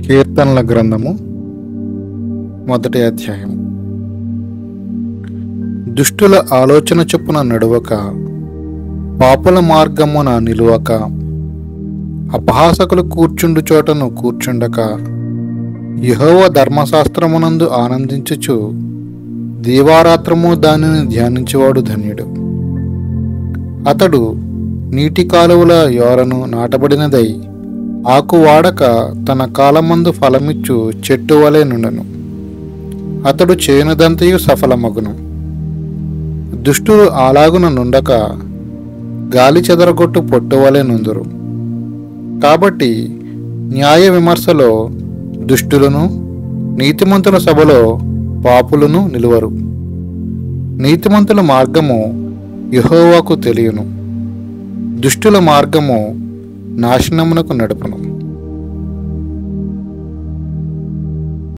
కీర్తనల గ్రంథము 1వ అధ్యాయం. దుష్టుల ఆలోచన చొప్పున నడువక, పాపుల మార్గమున నిలువక, అపహాసకులు కూర్చుండు చోటను కూర్చుండక, యెహోవా ధర్మశాస్త్రమునందు ఆనందించుచు దీవారాత్రము దానిని ధ్యానించువాడు ధన్యుడు. అతడు నీటి కాలువల యోరను నాటబడినదై ఆకు వాడక తన కాలమందు ఫలమిచ్చు చెట్టు వలె నుండును. అతడు చేయనిదంతయు సఫలమగును. దుష్టులు అలాగున నుండక గాలి చెదరగొట్టు పొట్టు వలె నుందురు. కాబట్టి న్యాయ విమర్శలో దుష్టులను, నీతిమంతుల సభలో పాపులను నిలువరు. నీతిమంతుల మార్గము యెహోవాకు తెలియను, దుష్టుల మార్గము నాశనమునకు నడుపును.